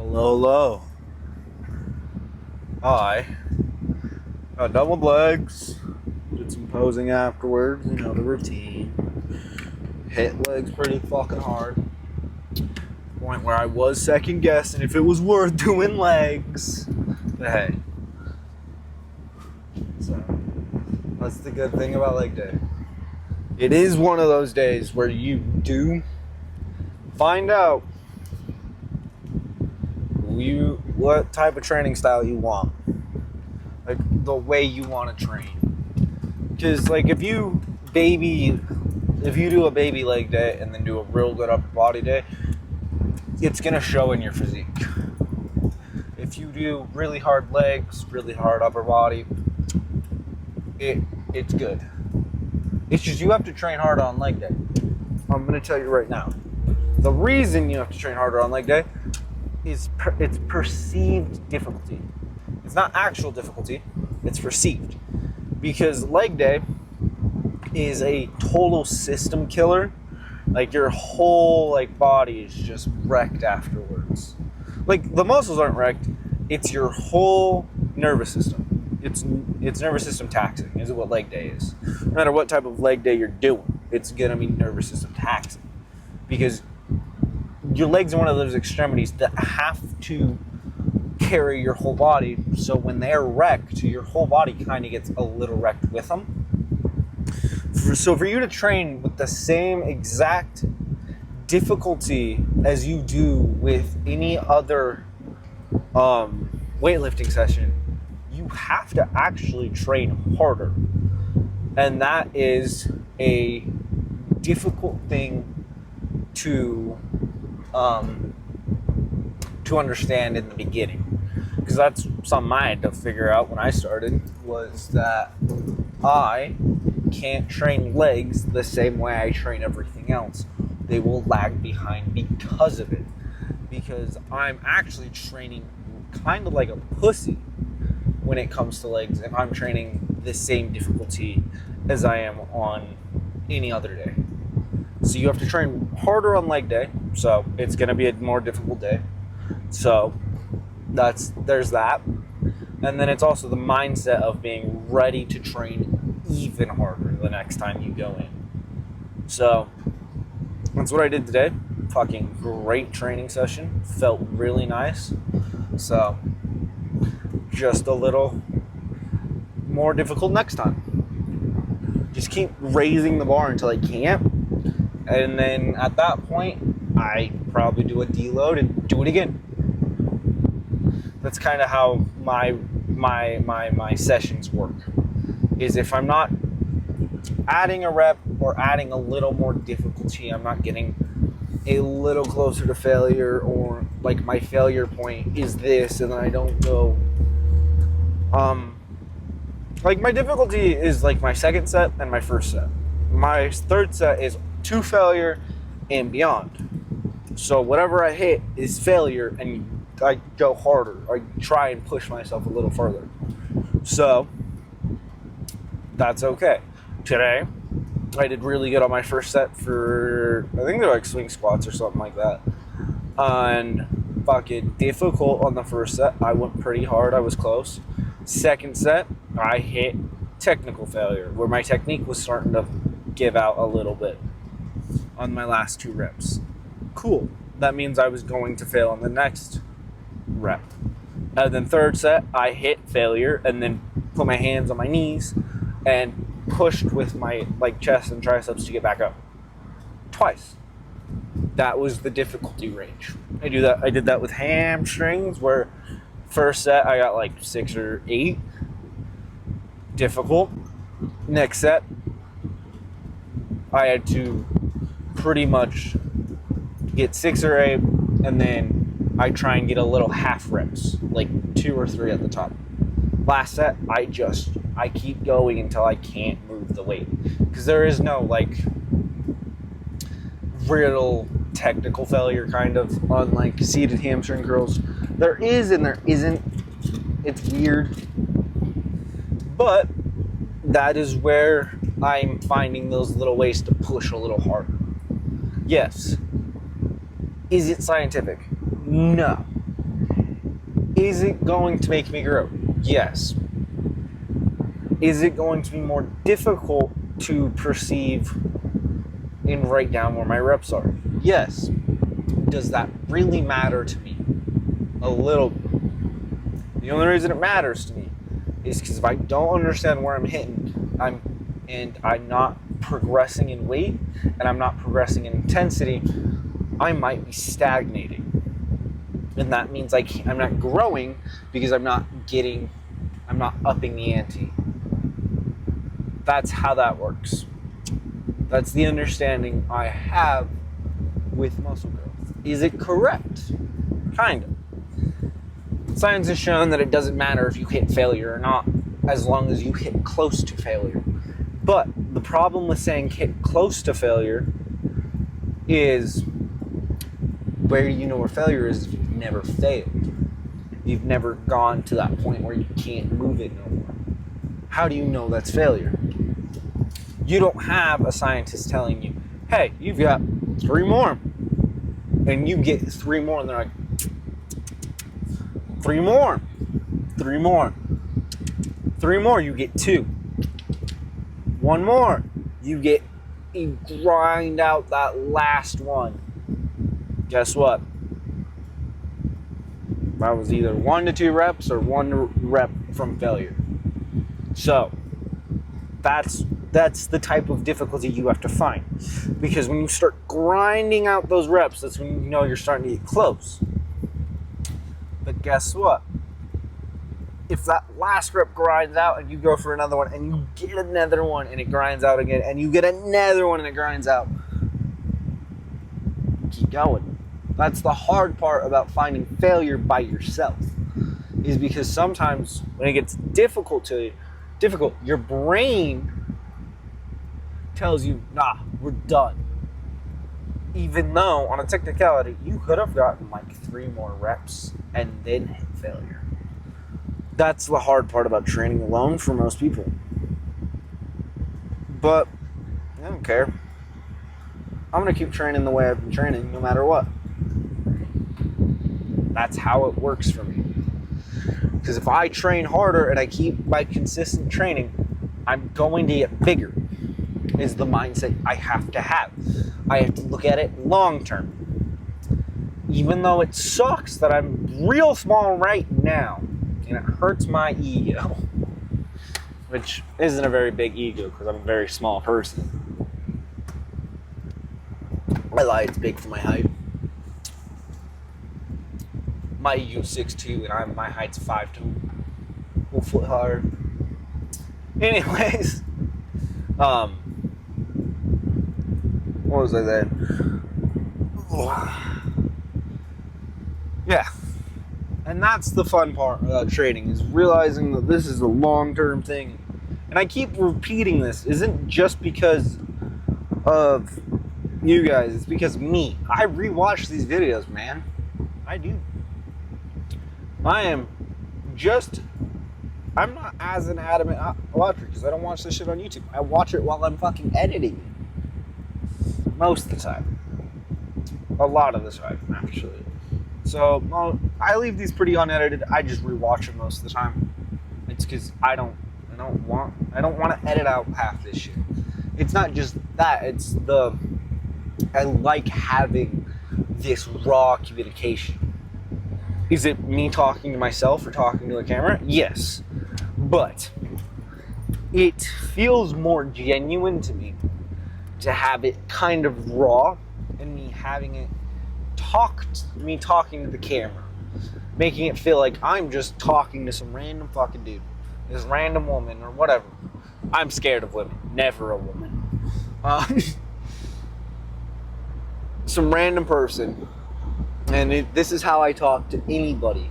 Hello, hello. I doubled legs, did some posing afterwards, the routine. Hit legs pretty fucking hard. Point where I was second guessing if it was worth doing legs. But hey. So, that's the good thing about leg day. It is one of those days where you do find out what type of training style you want. Like, the way you want to train. Because, like, if you do a baby leg day and then do a real good upper body day, it's going to show in your physique. If you do really hard legs, really hard upper body, it's good. It's just you have to train harder on leg day. I'm going to tell you right now. The reason you have to train harder on leg day is it's perceived difficulty. It's not actual difficulty, it's perceived. Because leg day is a total system killer. Like, your whole body is just wrecked afterwards. Like, the muscles aren't wrecked, it's your whole nervous system. It's nervous system taxing is what leg day is. No matter what type of leg day you're doing, it's gonna be nervous system taxing. Because your legs are one of those extremities that have to carry your whole body, so when they're wrecked, your whole body kind of gets a little wrecked with them. So for you to train with the same exact difficulty as you do with any other weightlifting session, you have to actually train harder. And that is a difficult thing to understand in the beginning, because that's something I had to figure out when I started, was that I can't train legs the same way I train everything else. They will lag behind because of it, because I'm actually training kind of like a pussy when it comes to legs, and I'm training the same difficulty as I am on any other day. So you have to train harder on leg day, so it's going to be a more difficult day. So there's that. And then it's also the mindset of being ready to train even harder the next time you go in. So that's what I did today. Fucking great training session. Felt really nice. So just a little more difficult next time. Just keep raising the bar until I can't. And then at that point, I probably do a deload and do it again. That's kind of how my sessions work. Is if I'm not adding a rep or adding a little more difficulty, I'm not getting a little closer to failure, or like my failure point is this, and then I don't go. Like, my difficulty is like my second set and my first set. My third set is to failure and beyond. So whatever I hit is failure, and I go harder. I try and push myself a little further. So that's okay. Today, I did really good on my first set for, I think they're like swing squats or something like that. And fucking difficult on the first set. I went pretty hard. I was close. Second set, I hit technical failure, where my technique was starting to give out a little bit on my last two reps. Cool. That means I was going to fail on the next rep. And then third set, I hit failure and then put my hands on my knees and pushed with my chest and triceps to get back up. Twice. That was the difficulty range. I did that with hamstrings, where first set I got 6 or 8. Difficult. Next set, I had to pretty much get 6 or 8, and then I try and get a little half reps, 2 or 3 at the top. Last set, I keep going until I can't move the weight, because there is no real technical failure kind of on seated hamstring curls. There is and there isn't. It's weird, but that is where I'm finding those little ways to push a little harder. Yes. Is it scientific? No. Is it going to make me grow? Yes. Is it going to be more difficult to perceive and write down where my reps are? Yes. Does that really matter to me? A little bit. The only reason it matters to me is because if I don't understand where I'm hitting, I'm not progressing in weight and I'm not progressing in intensity, I might be stagnating. And that means I'm not growing because I'm not upping the ante. That's how that works. That's the understanding I have with muscle growth. Is it correct? Kind of. Science has shown that it doesn't matter if you hit failure or not, as long as you hit close to failure. But the problem with saying hit close to failure is, where do you know where failure is if you've never failed? You've never gone to that point where you can't move it no more. How do you know that's failure? You don't have a scientist telling you, hey, you've got 3 more. And you get 3 more, and they're like, 3 more, 3 more, 3 more, you get 2. 1 more, you grind out that last one. Guess what? That was either 1 to 2 reps or 1 rep from failure. So that's the type of difficulty you have to find. Because when you start grinding out those reps, that's when you know you're starting to get close. But guess what? If that last rep grinds out and you go for another one and you get another one and it grinds out again and you get another one and it grinds out, keep going. That's the hard part about finding failure by yourself, is because sometimes when it gets difficult, your brain tells you, nah, we're done. Even though, on a technicality, you could have gotten 3 more reps and then hit failure. That's the hard part about training alone for most people. But I don't care. I'm going to keep training the way I've been training no matter what. That's how it works for me. Because if I train harder and I keep my consistent training, I'm going to get bigger, is the mindset I have to have. I have to look at it long term. Even though it sucks that I'm real small right now, and it hurts my ego, which isn't a very big ego because I'm a very small person. I lie, it's big for my height. My ego's 6'2", and my height's 5'2". 1 foot higher. Anyways, what was I saying? Yeah. And that's the fun part about training, is realizing that this is a long-term thing. And I keep repeating this. It isn't just because of you guys. It's because of me. I rewatch these videos, man. I do. I'm not as an adamant watcher because I don't watch this shit on YouTube. I watch it while I'm fucking editing it. Most of the time. A lot of the time, actually. So, I leave these pretty unedited. I just rewatch them most of the time. It's because I don't want to edit out half this shit. It's not just that. It's I like having this raw communication. Is it me talking to myself or talking to a camera? Yes. But it feels more genuine to me to have it kind of raw and me having it talking to the camera. Making it feel like I'm just talking to some random fucking dude. This random woman or whatever. I'm scared of women. Never a woman. Some random person. And this is how I talk to anybody.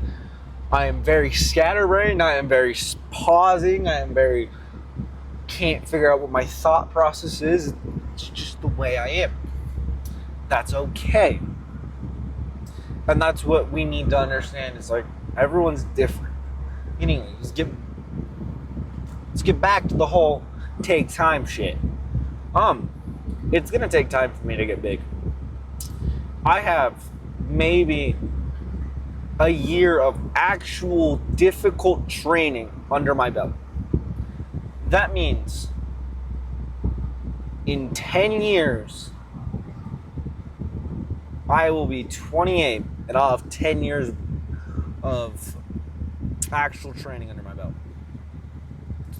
I am very scatterbrained. I am very pausing. I am very can't figure out what my thought process is. It's just the way I am. That's okay. And that's what we need to understand. Is everyone's different. Anyway, let's get back to the whole take time shit. It's gonna take time for me to get big. I have maybe a year of actual difficult training under my belt. That means in 10 years, I will be 28 and I'll have 10 years of actual training under my belt.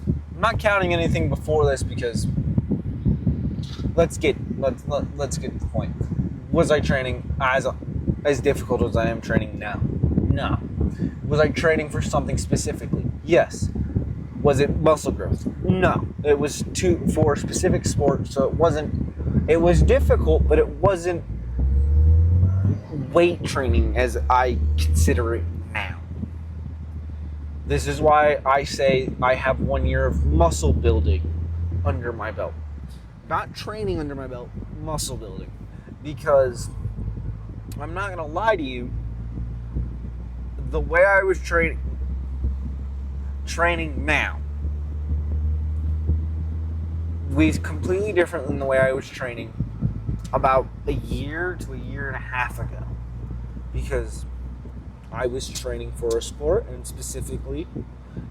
I'm not counting anything before this because let's get to the point. Was I training as difficult as I am training now? No. Was I training for something specifically? Yes. Was it muscle growth? No. It was for a specific sport, so it was difficult, but it wasn't weight training as I consider it now. This is why I say I have 1 year of muscle building under my belt. Not training under my belt, muscle building. Because I'm not going to lie to you, the way I was training now was completely different than the way I was training about a year to a year and a half ago. Because I was training for a sport, and specifically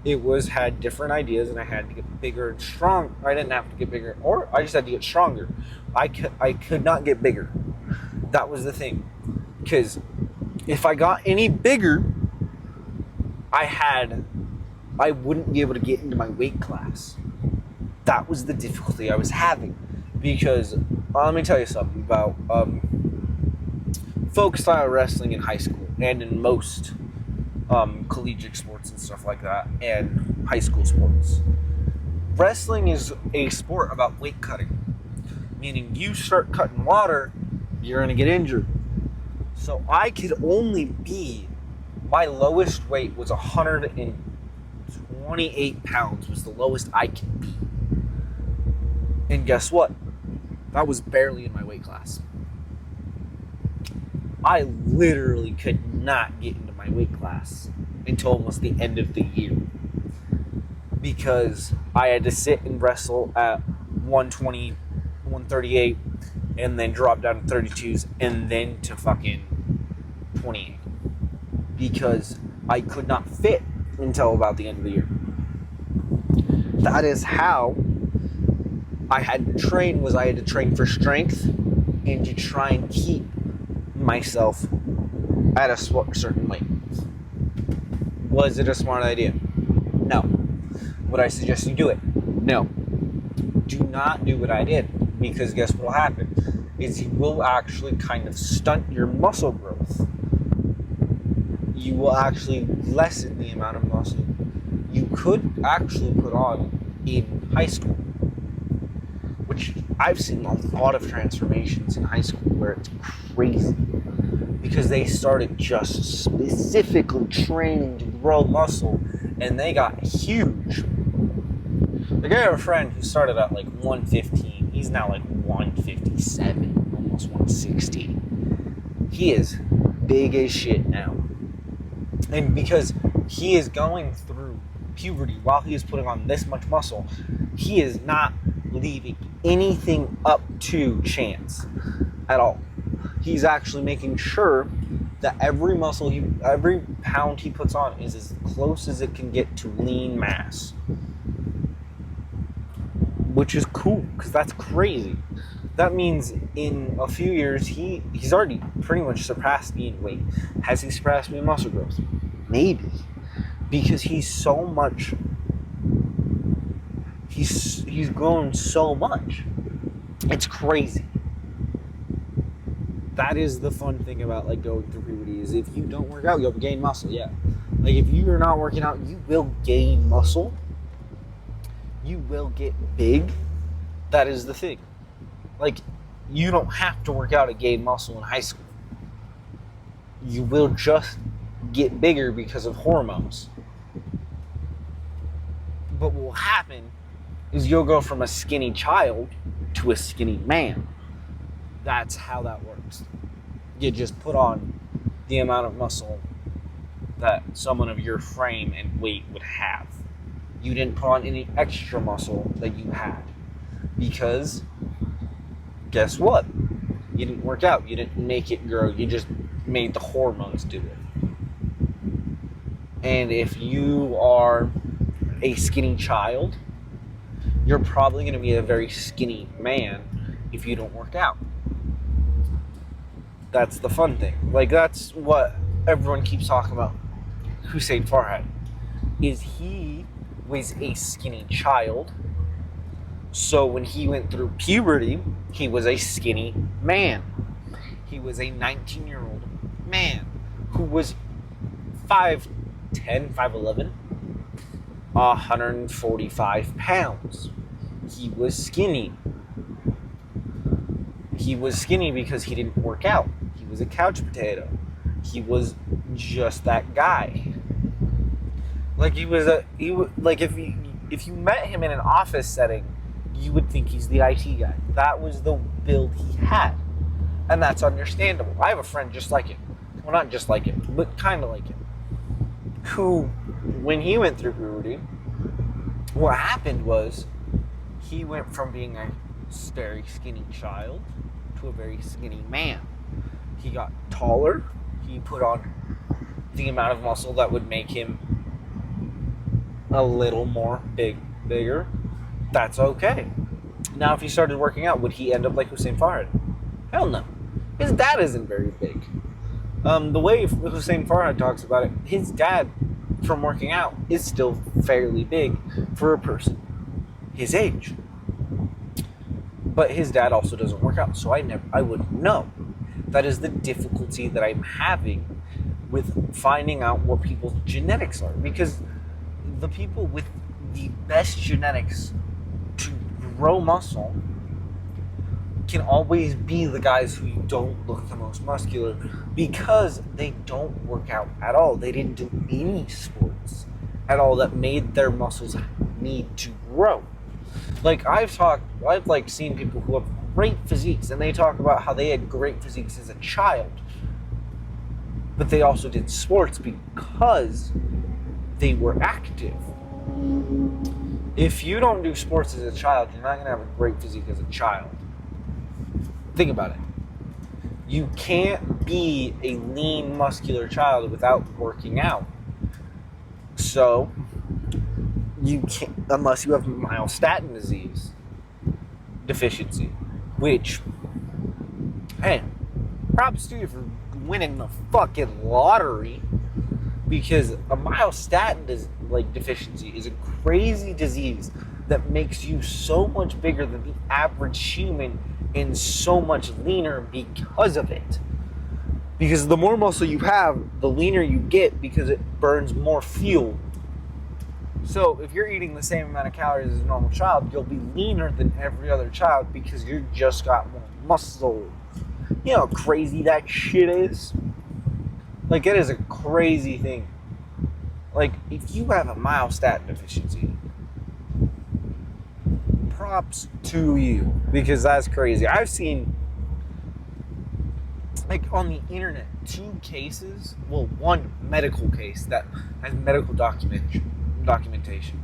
it had different ideas, and I had to get bigger and strong. I didn't have to get bigger, or I just had to get stronger. I could not get bigger. That was the thing. Because if I got any bigger, I wouldn't be able to get into my weight class. That was the difficulty I was having. Because let me tell you something about folk style wrestling in high school and in most collegiate sports and stuff like that, and high school sports. Wrestling is a sport about weight cutting, meaning you start cutting water, you're going to get injured. So I could only be, my lowest weight was 128 pounds was the lowest I could be. And guess what? That was barely in my weight class. I literally could not get into my weight class until almost the end of the year. Because I had to sit and wrestle at 120, 138, and then drop down to 32s, and then to fucking 28. Because I could not fit until about the end of the year. That is how I had to train, I had to train for strength and to try and keep myself at a certain weight. Was it a smart idea? No. Would I suggest you do it? No. Do not do what I did, because guess what will happen? Is you will actually kind of stunt your muscle growth. You will actually lessen the amount of muscle you could actually put on in high school. Which I've seen a lot of transformations in high school where it's crazy. Because they started just specifically training to grow muscle, and they got huge. Like, I have a friend who started at like 115. He's now like 157, almost 160. He is big as shit now. And because he is going through puberty while he is putting on this much muscle, he is not leaving anything up to chance at all. He's actually making sure that every pound he puts on is as close as it can get to lean mass. Which is cool, because that's crazy. That means in a few years, he's already pretty much surpassed me in weight. Has he surpassed me in muscle growth? Maybe. Because he's grown so much. It's crazy. That is the fun thing about like going through puberty, is if you don't work out, you'll gain muscle. Yeah. Like, if you're not working out, you will gain muscle. You will get big. That is the thing. Like, you don't have to work out to gain muscle in high school. You will just get bigger because of hormones. But what will happen is you'll go from a skinny child to a skinny man. That's how that works. You just put on the amount of muscle that someone of your frame and weight would have. You didn't put on any extra muscle that you had. Because, guess what? You didn't work out. You didn't make it grow. You just made the hormones do it. And if you are a skinny child, you're probably going to be a very skinny man if you don't work out. That's the fun thing. Like, that's what everyone keeps talking about. Hussein Farhad is he was a skinny child. So when he went through puberty, he was a skinny man. He was a 19-year-old man who was 5'10", 5'11", 145 pounds. He was skinny. He was skinny because he didn't work out. He was a couch potato. He was just that guy. Like if you met him in an office setting, you would think he's the IT guy. That was the build he had. And that's understandable. I have a friend just like him. Well, not just like him, but kind of like him. Who, when he went through puberty, what happened was he went from being a very skinny child to a very skinny man. He got taller. He put on the amount of muscle that would make him a little more bigger. That's okay. Now, if he started working out, would he end up like Hussein Farhad? Hell no. His dad isn't very big. The way Hussein Farhad talks about it, his dad, from working out, is still fairly big for a person his age. But his dad also doesn't work out, so I wouldn't know. That is the difficulty that I'm having with finding out what people's genetics are. Because the people with the best genetics to grow muscle can always be the guys who don't look the most muscular because they don't work out at all. They didn't do any sports at all that made their muscles need to grow. Like I've seen people who have great physiques, and they talk about how they had great physiques as a child, but they also did sports because they were active. If you don't do sports as a child, you're not going to have a great physique as a child. Think about it. You can't be a lean, muscular child without working out. So, you can't, unless you have myostatin disease deficiency, which, hey, props to you for winning the fucking lottery, because a myostatin deficiency is a crazy disease that makes you so much bigger than the average human and so much leaner because of it. Because the more muscle you have, the leaner you get because it burns more fuel. So if you're eating the same amount of calories as a normal child, you'll be leaner than every other child because you just got more muscle. You know how crazy that shit is? Like, it is a crazy thing. Like, if you have a myostatin deficiency, props to you, because that's crazy. I've seen, like, on the internet, one medical case that has medical documentation.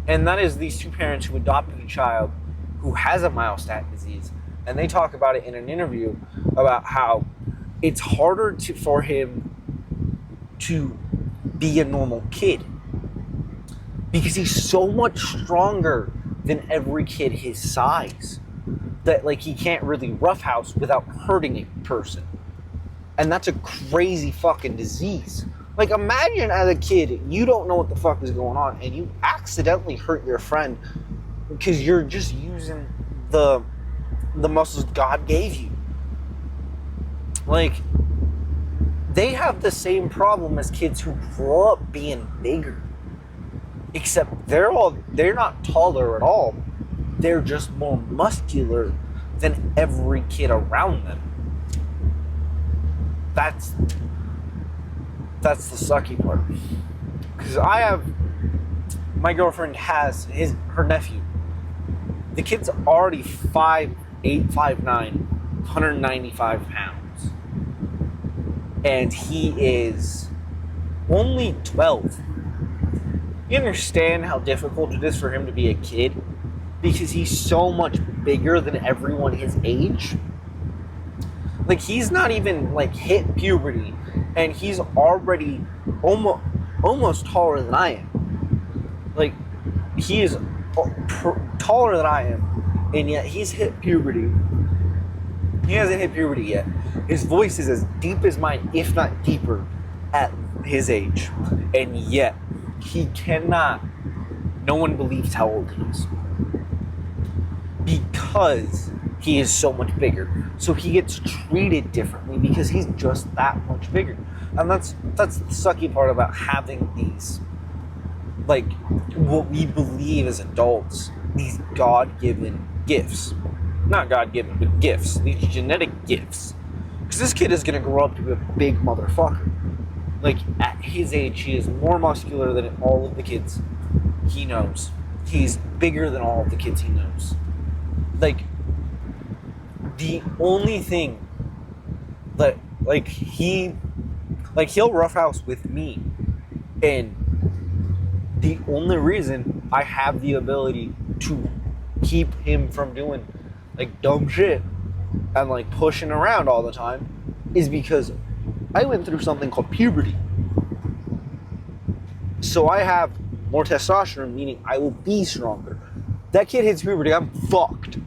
And that is these two parents who adopted a child who has a myostatin disease. And they talk about it in an interview about how it's harder for him to be a normal kid because he's so much stronger than every kid his size that, like, he can't really roughhouse without hurting a person. And that's a crazy fucking disease. Like, imagine as a kid, you don't know what the fuck is going on and you accidentally hurt your friend because you're just using the muscles God gave you. Like, they have the same problem as kids who grow up being bigger. Except they're not taller at all. They're just more muscular than every kid around them. That's the sucky part. Because my girlfriend has her nephew. The kid's already 5'8", 5'9", 195 pounds. And he is only 12. You understand how difficult it is for him to be a kid? Because he's so much bigger than everyone his age. Like, he's not even, like, hit puberty. And he's already almost taller than I am. Like, he is taller than I am, and yet he's hit puberty. He hasn't hit puberty yet. His voice is as deep as mine, if not deeper, at his age. And yet, he cannot, no one believes how old he is. Because he is so much bigger. So he gets treated differently because he's just that much bigger. And that's the sucky part about having these, like, what we believe as adults, these God-given gifts. Not God-given, but gifts. These genetic gifts. Because this kid is going to grow up to be a big motherfucker. Like, at his age, he is more muscular than all of the kids he knows. He's bigger than all of the kids he knows. Like, the only thing that, like, he'll roughhouse with me. And the only reason I have the ability to keep him from doing, like, dumb shit and, like, pushing around all the time is because I went through something called puberty. So I have more testosterone, meaning I will be stronger. That kid hits puberty, I'm fucked.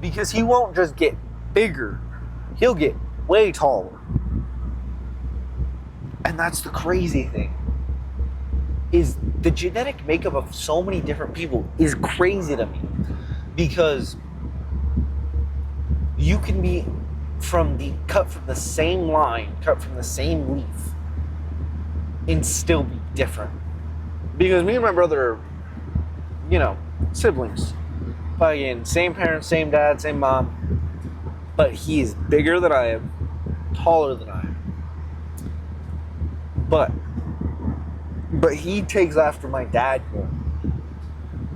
Because he won't just get bigger, he'll get way taller. And that's the crazy thing. Is the genetic makeup of so many different people is crazy to me. Because you can be cut from the same line, cut from the same leaf, and still be different. Because me and my brother are, you know, siblings. But again, same parents, same dad, same mom. But he is bigger than I am, taller than I am. But he takes after my dad more.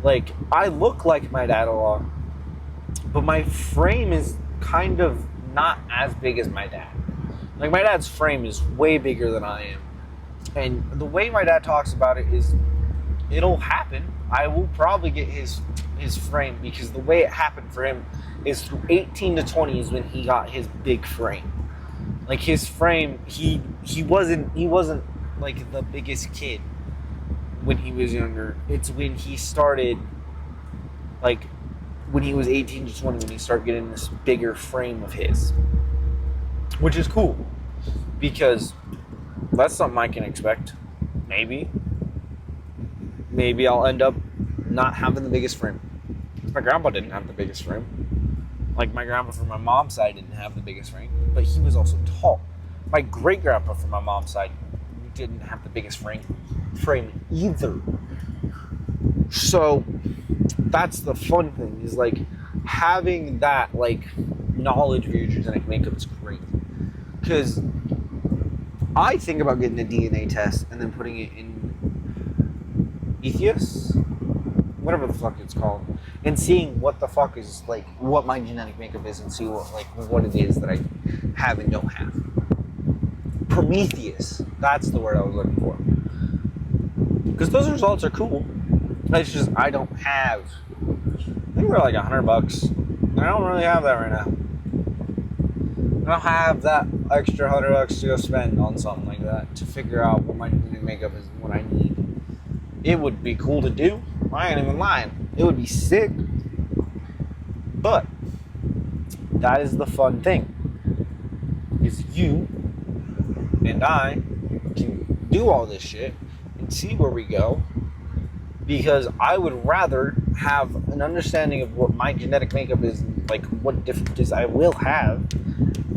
Like, I look like my dad a lot, but my frame is kind of not as big as my dad. Like, my dad's frame is way bigger than I am. And the way my dad talks about it is, it'll happen. I will probably get his frame, because the way it happened for him is through 18 to 20 is when he got his big frame. Like, his frame, he wasn't like the biggest kid when he was younger. It's when he started, like, when he was 18 to 20, when he started getting this bigger frame of his. Which is cool, because that's something I can expect. Maybe I'll end up not having the biggest frame. My grandpa didn't have the biggest frame. Like, my grandpa from my mom's side didn't have the biggest frame, but he was also tall. My great grandpa from my mom's side didn't have the biggest frame either. So that's the fun thing, is like having that, like, knowledge of your genetic makeup is great. Because I think about getting a DNA test and then putting it in Ethios, whatever the fuck it's called, and seeing what the fuck is, like, what my genetic makeup is, and see what it is that I have and don't have. Prometheus, that's the word I was looking for. Because those results are cool. It's just I don't have, I think they're like $100. I don't really have that right now. I don't have that extra $100 to go spend on something like that to figure out what my genetic makeup is and what I need. It would be cool to do. I ain't even lying. It would be sick. But that is the fun thing. Is you and I can do all this shit and see where we go, because I would rather have an understanding of what my genetic makeup is, like what differences I will have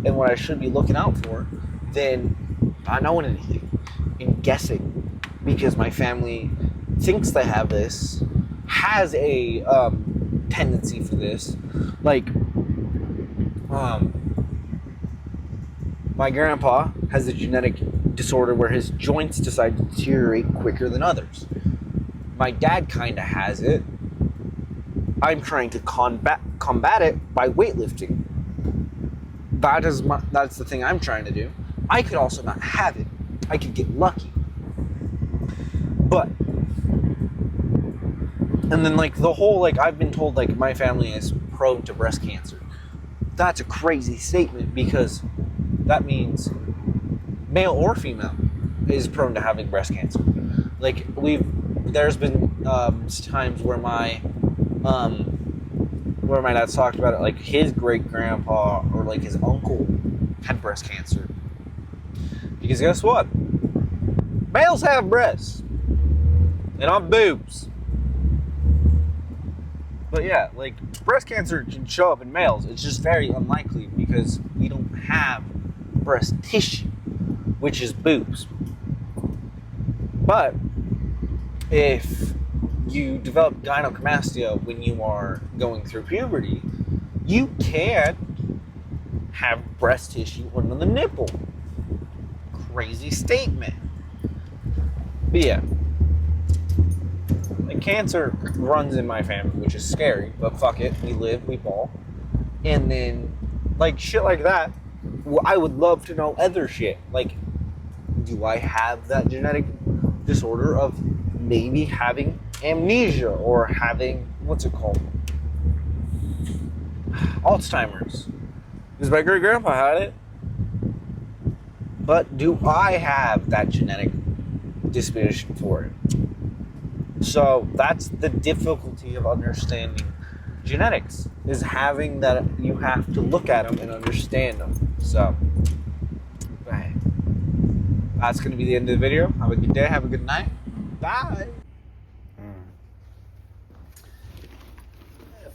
and what I should be looking out for, than not knowing anything and guessing, because my family thinks they have this, has a tendency for this. Like, my grandpa has a genetic disorder where his joints decide to deteriorate quicker than others. My dad kind of has it. I'm trying to combat it by weightlifting. That's the thing I'm trying to do. I could also not have it. I could get lucky. But, and then, like, the whole, like, I've been told, like, my family is prone to breast cancer. That's a crazy statement, because that means male or female. is prone to having breast cancer. Like there's been times where my dad's talked about it, like his great grandpa or like his uncle had breast cancer. Because guess what? Males have breasts and not boobs. But yeah, like breast cancer can show up in males. It's just very unlikely because we don't have breast tissue, which is boobs. But if you develop gynecomastia when you are going through puberty, you can have breast tissue under the nipple. Crazy statement. But yeah, like cancer runs in my family, which is scary, but fuck it, we live, we ball. And then, like shit like that, I would love to know other shit. Like, do I have that genetic disorder of maybe having amnesia or having, what's it called? Alzheimer's. Because my great grandpa had it. But do I have that genetic disposition for it? So that's the difficulty of understanding genetics, is having that you have to look at them and understand them. So, hey, that's going to be the end of the video. Have a good day. Have a good night. Bye.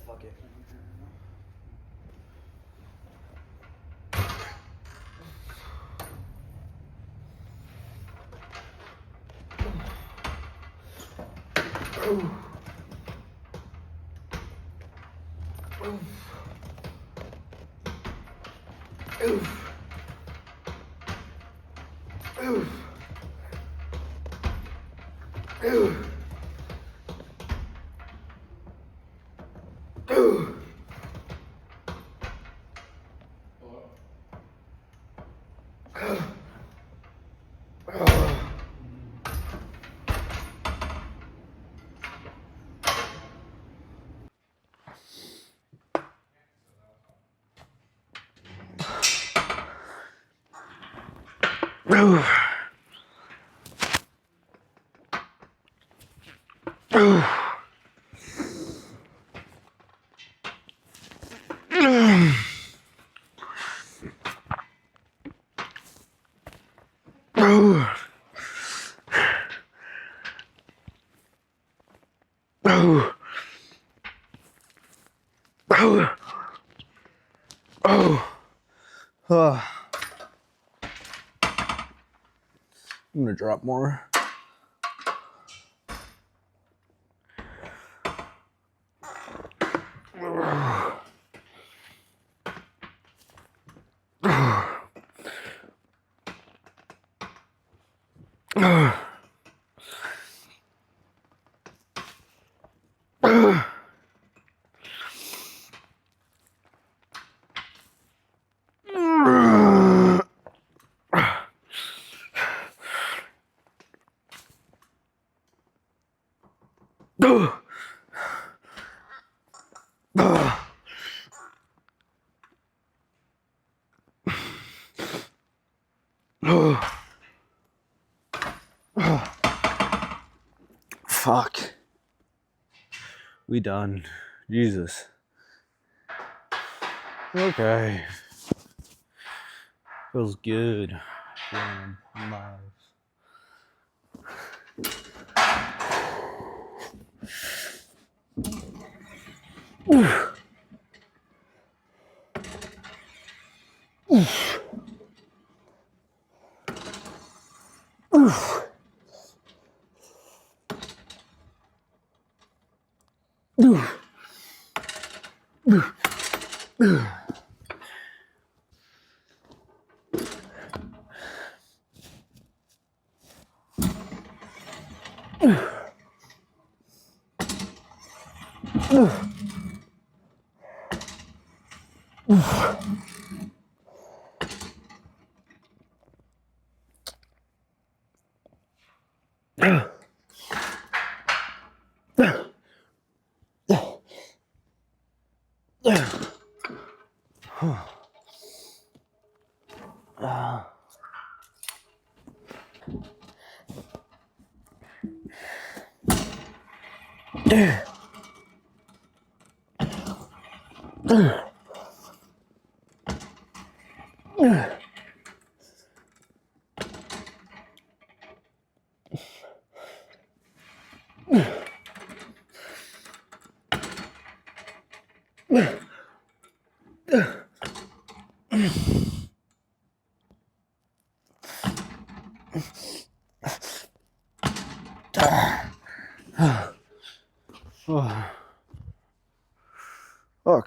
Fuck it. I'm gonna drop more. Fuck. We done. Jesus. Okay. Feels good. Feeling alive.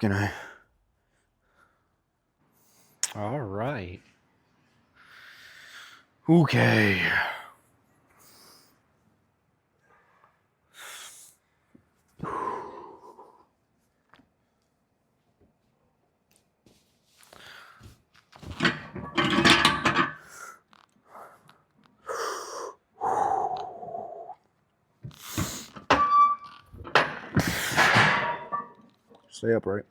Fucking I. All right. Okay. Stay upright.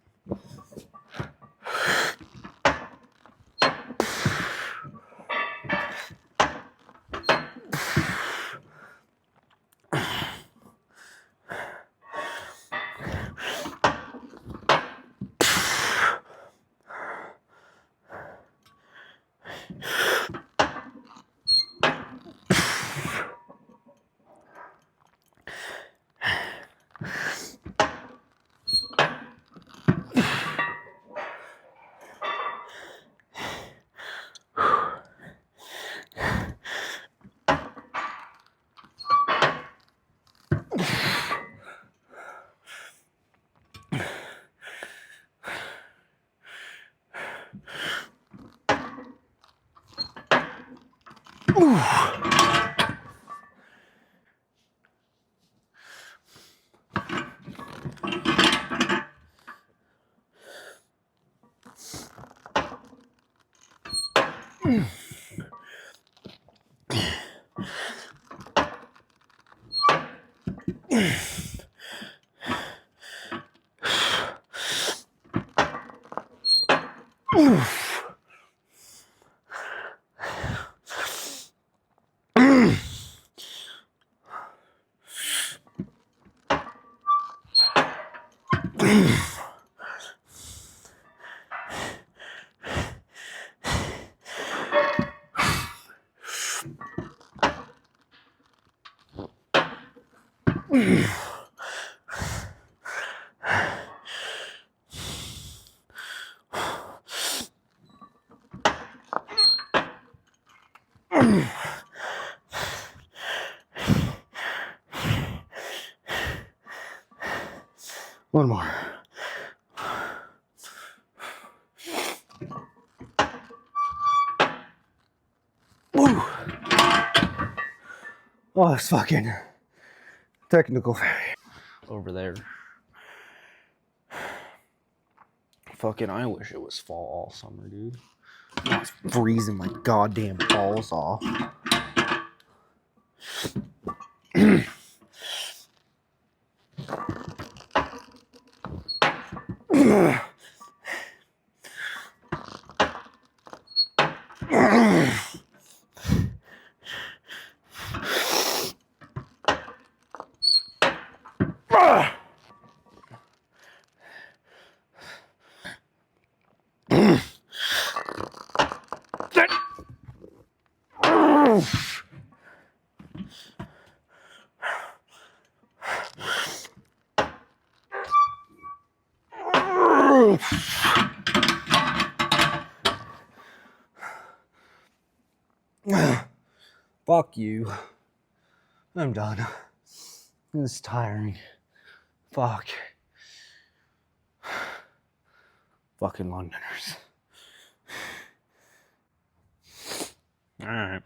One more. Woo. Oh, it's fucking technical. Over there. Fucking, I wish it was fall all summer, dude. I was freezing my goddamn balls off. Fuck you. I'm done. This is tiring. Fuck. Fucking Londoners. Alright.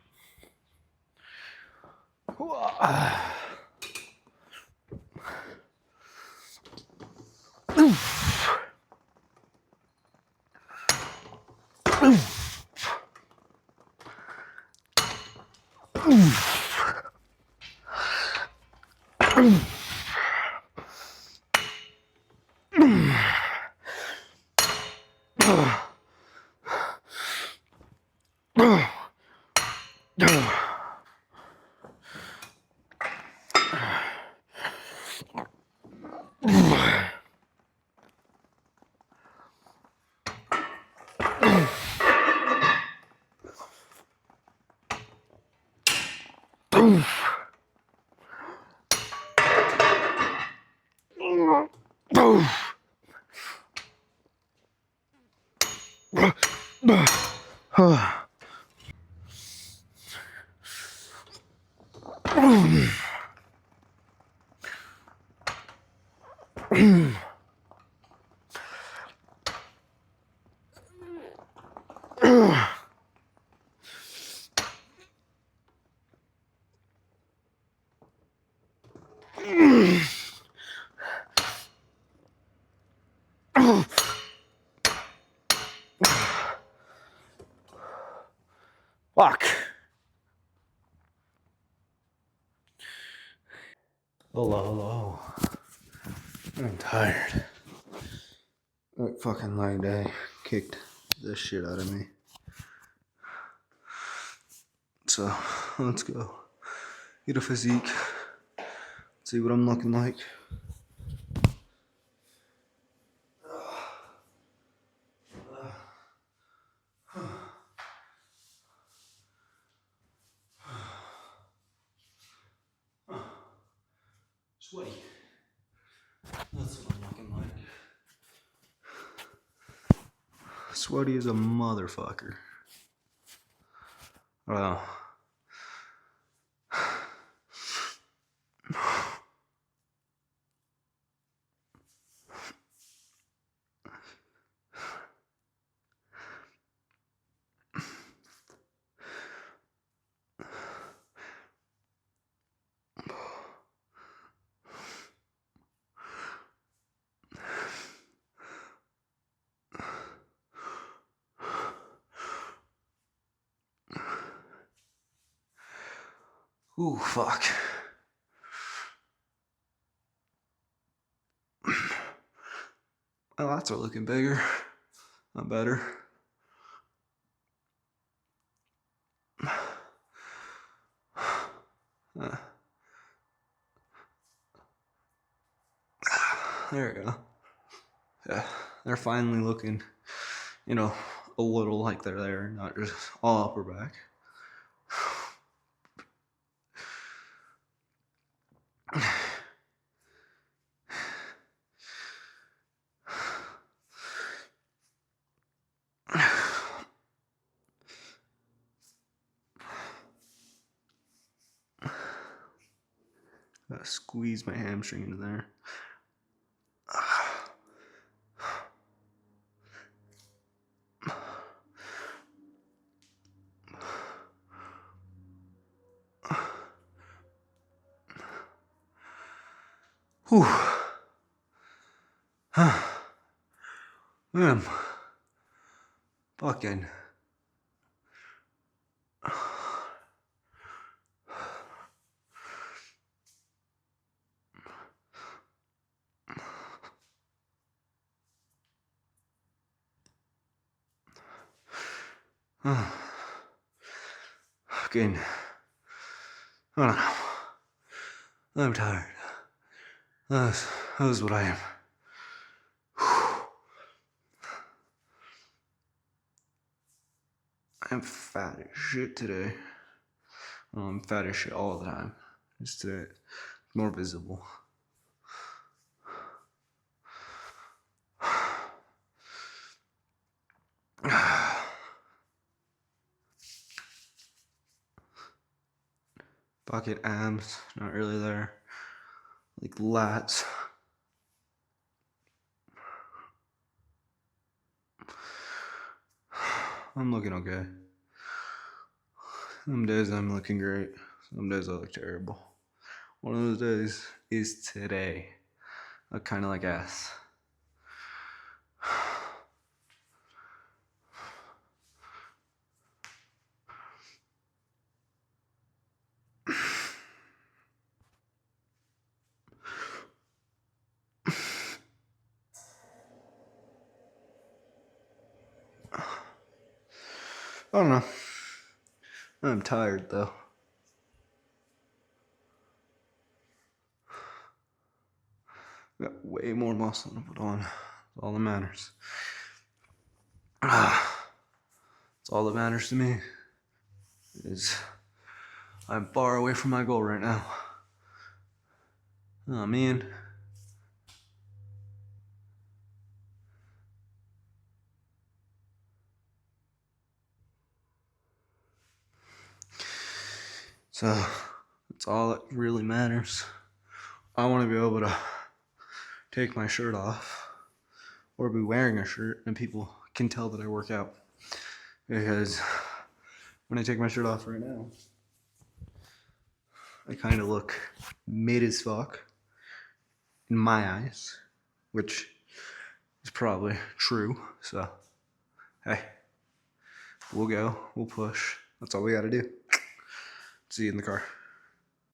Fuck. Hello. I'm tired. That fucking leg day kicked the shit out of me. So, let's go. Get a physique. See what I'm looking like. Sweaty. That's what I'm looking like. Sweaty as a motherfucker. Well. Ooh, fuck. My lats are looking bigger. Not better. There we go. Yeah, they're finally looking, a little like they're there, not just all upper back. Gotta squeeze my hamstring into there. Whew. Man. Fucking. Fucking. I don't know. I'm tired. That's what I am. I'm fat as shit today. Well, I'm fat as shit all the time. Just today, more visible. Bucket abs, not really there. Like lats. I'm looking okay. Some days I'm looking great. Some days I look terrible. One of those days is today. I kind of like ass. I don't know. I'm tired though. Got way more muscle to put on. That's all that matters. That's all that matters to me. Is I'm far away from my goal right now. Oh man. So that's all that really matters. I want to be able to take my shirt off or be wearing a shirt and people can tell that I work out. Because when I take my shirt off right now, I kind of look mid as fuck in my eyes, which is probably true. So, hey, we'll go, we'll push. That's all we got to do. See you in the car.